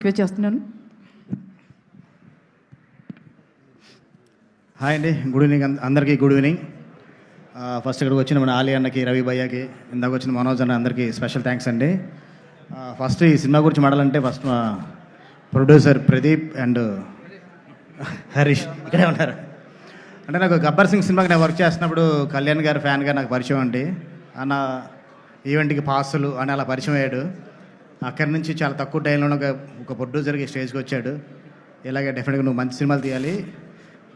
Request చేస్తున్నాను. Hi అండి, good evening అందరికీ. Good evening. ఫస్ట్ ఇక్కడికి వచ్చిన మన ఆలీ అన్నకి, రవి భయ్యకి, ఇందాక వచ్చిన మనోజ్ అన్న అందరికీ స్పెషల్ థ్యాంక్స్ అండి. ఫస్ట్ ఈ సినిమా గురించి మాట్లాడాలంటే ఫస్ట్ మా ప్రొడ్యూసర్ ప్రదీప్ అండ్ హరీష్ ఇక్కడే ఉన్నారు. అంటే నాకు గబ్బర్ సింగ్ సినిమాకి నేను వర్క్ చేస్తున్నప్పుడు కళ్యాణ్ గారి ఫ్యాన్గా నాకు పరిచయం అండి. అన్న ఈవెంట్కి పాసులు అని అలా పరిచయం అయ్యాడు. అక్కడి నుంచి చాలా తక్కువ టైంలో ఒక ప్రొడ్యూసర్కి స్టేజ్కి వచ్చాడు. ఇలాగే డెఫినెట్గా నువ్వు మంచి సినిమాలు తీయాలి.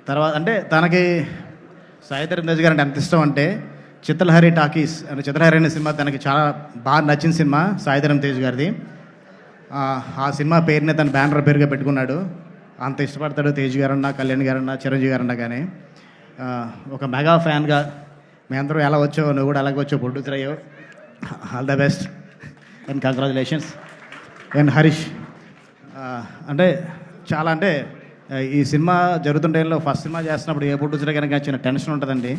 తర్వాత అంటే తనకి సాయిధరం తేజ్ గారు అంటే ఎంత ఇష్టం అంటే చిత్రలహరి టాకీస్ అంటే చిత్రలహరి అనే సినిమా తనకి చాలా బాగా నచ్చిన సినిమా సాయిధరం తేజ్ గారిది. ఆ సినిమా పేరునే తన బ్యానర్ పేరుగా పెట్టుకున్నాడు. అంత ఇష్టపడతాడు తేజ్ గారన్నా, కళ్యాణ్ గారన్నా, చిరంజీవి గారన్నా. కానీ ఒక మెగా ఫ్యాన్గా మేమందరం ఎలా వచ్చావు, నువ్వు కూడా అలాగే వచ్చావు, ప్రొడ్యూసర్ అయ్యావు. All the best and congratulations. And Harish అంటే చాలా అంటే ఈ సినిమా జరుగుతున్న టైంలో ఫస్ట్ సినిమా చేస్తున్నప్పుడు ఏ ప్రొడ్యూసర్ కనుక చిన్న టెన్షన్ ఉంటుందండి.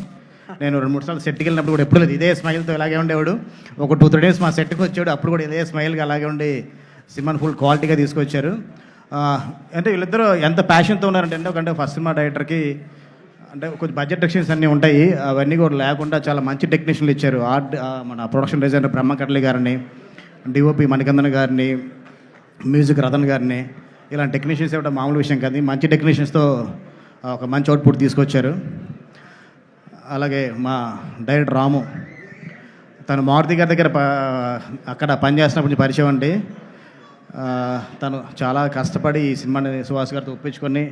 నేను 2-3 సార్లు సెట్కి వెళ్ళినప్పుడు కూడా ఎప్పుడు లేదు ఇదే స్మైల్తో ఇలాగే ఉండేవాడు. ఒక 2-3 డేస్ మా సెట్కి వచ్చాడు, అప్పుడు కూడా ఇదే స్మైల్గా అలాగే ఉండి సినిమాని ఫుల్ క్వాలిటీగా తీసుకొచ్చారు. అంటే వీళ్ళిద్దరూ ఎంత ప్యాషన్తో ఉన్నారంటే ఎందుకంటే ఫస్ట్ సినిమా డైరెక్టర్కి అంటే కొంచెం బడ్జెట్ రెస్ట్రిక్షన్స్ అన్నీ ఉంటాయి, అవన్నీ కూడా లేకుండా చాలా మంచి టెక్నీషియన్లు ఇచ్చారు. మన ప్రొడక్షన్ డిజైనర్ బ్రహ్మకట్లి గారిని, డిఓపి మణికందన్ గారిని, మ్యూజిక్ రతన్ గారిని, ఇలాంటి టెక్నీషియన్స్ ఇవ్వడం మామూలు విషయం కాదు. మంచి టెక్నీషియన్స్తో ఒక మంచి అవుట్పుట్ తీసుకొచ్చారు. అలాగే మా డైరెక్టర్ రాము, తను మారుతి గారి దగ్గర అక్కడ పనిచేస్తున్నప్పుడు పరిచయం అండి. తను చాలా కష్టపడి ఈ సినిమాని సుహాస్ గారితో ఒప్పించుకొని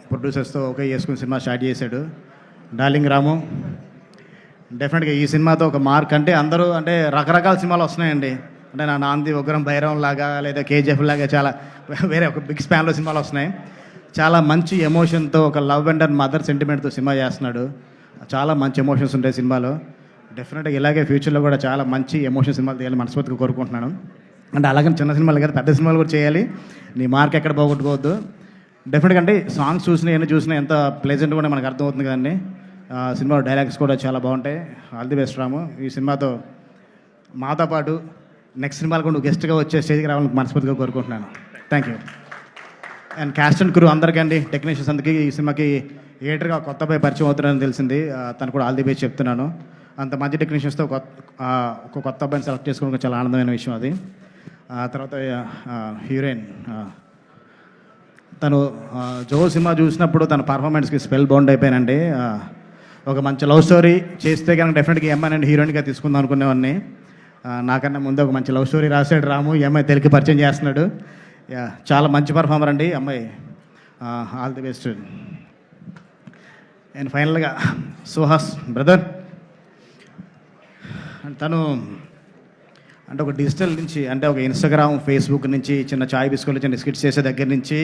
ప్రొడ్యూసర్స్తో ఓకే చేసుకుని సినిమా స్టార్ట్ చేశాడు. డార్లింగ్ రాము డెఫినెట్గా ఈ సినిమాతో ఒక మార్క్. అంటే అందరూ అంటే రకరకాల సినిమాలు వస్తున్నాయండి. అంటే నా నాంది ఉగ్రం భైరవం లాగా లేదా కేజీఎఫ్ లాగా చాలా వేరే ఒక బిగ్ స్పాన్లో సినిమాలు వస్తున్నాయి. చాలా మంచి ఎమోషన్తో ఒక లవ్ అండ్ మదర్ సెంటిమెంట్తో సినిమా చేస్తున్నాడు. చాలా మంచి ఎమోషన్స్ ఉంటాయి సినిమాలో. డెఫినెట్గా ఇలాగే ఫ్యూచర్లో కూడా చాలా మంచి ఎమోషన్ సినిమాలు తీయాలి మనస్ఫూర్తిగా కోరుకుంటున్నాను. అంటే అలాగే చిన్న సినిమాలు కదా, పెద్ద సినిమాలు కూడా చేయాలి. నీ మార్క్ ఎక్కడ పోగొట్టుకోవద్దు. డెఫినెట్గా అంటే సాంగ్స్ ఎన్ని చూసినా ఎంత ప్లెజెంట్ కూడా మనకు అర్థమవుతుంది కదండి. సినిమాలో డైలాగ్స్ కూడా చాలా బాగుంటాయి. ఆల్ ది బెస్ట్ రాము. ఈ సినిమాతో మాతో పాటు నెక్స్ట్ సినిమాలు కూడా నువ్వు గెస్ట్గా వచ్చే స్టేజ్కి రావాలని మనస్ఫూర్తిగా కోరుకుంటున్నాను. Thank you. And cast and crew అందరికండి, టెక్నీషియన్స్ అందరికీ ఈ సినిమాకి థియేటర్గా కొత్త అబ్బాయి పరిచయం అవుతున్నారని తెలిసింది. తను కూడా ఆల్ ది బెస్ట్ చెప్తున్నాను. అంత మంచి టెక్నీషియన్స్తో ఒక కొత్త అబ్బాయిని సెలెక్ట్ చేసుకోవడం చాలా ఆనందమైన విషయం అది. తర్వాత హీరోయిన్ తను జో సినిమా చూసినప్పుడు తన పర్ఫార్మెన్స్కి స్పెల్ బౌండ్ అయిపోయానండి. ఒక మంచి లవ్ స్టోరీ చేస్తే కనుక డెఫినెట్గా ఈ అమ్మాయి నేను హీరోయిన్గా తీసుకుందాం అనుకునేవాడిని. నాకన్నా ముందు ఒక మంచి లవ్ స్టోరీ రాశాడు రాము, ఈ అమ్మాయి తెలుగు పరిచయం చేస్తున్నాడు. చాలా మంచి పర్ఫార్మర్ అండి అమ్మాయి. All the best. అండ్ ఫైనల్గా సుహాస్ బ్రదర్, తను అంటే ఒక డిజిటల్ నుంచి అంటే ఒక ఇన్స్టాగ్రామ్, ఫేస్బుక్ నుంచి చిన్న చాయ్ బిస్కెట్లు, చిన్న స్కిట్స్ చేసే దగ్గర నుంచి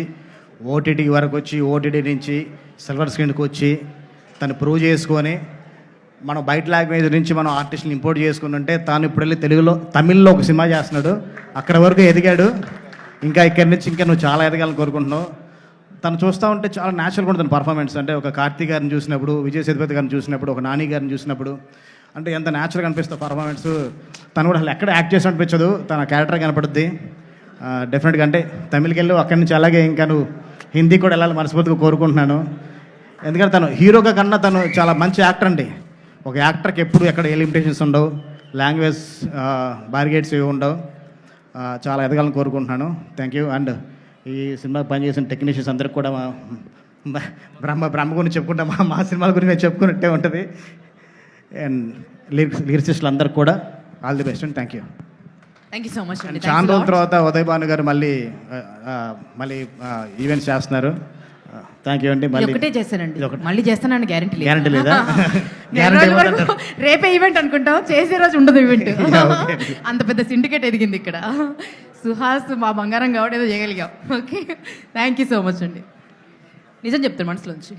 ఓటీటీ వరకు వచ్చి, ఓటీటీ నుంచి సిల్వర్ స్క్రీన్కి వచ్చి తను ప్రూవ్ చేసుకొని మనం బయట లాంగ్వేజ్ నుంచి మనం ఆర్టిస్ట్ని ఇంపోర్ట్ చేసుకుంటుంటే తాను ఇప్పుడు వెళ్ళి తమిళ్లో ఒక సినిమా చేస్తున్నాడు. అక్కడ వరకు ఎదిగాడు. ఇంకా ఇక్కడి నుంచి ఇంకా నువ్వు చాలా ఎదగాలని కోరుకుంటున్నావు. తను చూస్తూ ఉంటే చాలా న్యాచురల్గా ఉంటుంది పర్ఫార్మెన్స్. అంటే ఒక కార్తీక్ గారిని చూసినప్పుడు, విజయ్ సేతుపతి గారిని చూసినప్పుడు, ఒక నాని గారిని చూసినప్పుడు అంటే ఎంత న్యాచురల్గా అనిపిస్తుంది పర్ఫార్మెన్స్. తను కూడా అసలు ఎక్కడ యాక్ట్ చేసి అనిపించదు, తన క్యారెక్టర్ కనపడుద్ది. డెఫినెట్గా అంటే తమిళకి వెళ్ళు, అక్కడి నుంచి అలాగే ఇంకా నువ్వు హిందీ కూడా వెళ్ళాలి మనస్ఫూర్తిగా కోరుకుంటున్నాను. ఎందుకంటే తను హీరోగా కన్నా తను చాలా మంచి యాక్టర్ అండి. ఒక యాక్టర్కి ఎప్పుడు ఎక్కడ ఏ లిమిటేషన్స్ ఉండవు, లాంగ్వేజ్ బార్గేట్స్ ఏవి ఉండవు. చాలా ఎదగాలని కోరుకుంటున్నాను. Thank you. అండ్ ఈ సినిమాకి పనిచేసిన టెక్నీషియన్స్ అందరికి కూడా బ్రహ్మ గురించి చెప్పుకుంటా, మా సినిమాల గురించి నేను చెప్పుకున్నట్టే ఉంటుంది. అండ్ లిరిసిస్టులు అందరికి కూడా all the best and thank you. Thank you so much. చాలా రోజుల తర్వాత ఉదయ్ భాను గారు మళ్ళీ ఈవెంట్స్ చేస్తున్నారు. థ్యాంక్ యూ అండి. ఒకటే చేస్తానండి, మళ్ళీ చేస్తానండి. గ్యారంటీ గ్యారంటీ లేదా? రేపే ఈవెంట్ అనుకుంటాం, చేసే రోజు ఉండదు ఈవెంట్. అంత పెద్ద సిండికేట్ ఎదిగింది ఇక్కడ. సుహాస్ మా బంగారం కాబట్టి ఏదో చేయగలిగాం. Okay, thank you so much అండి. నిజం చెప్తాను మనసులోంచి.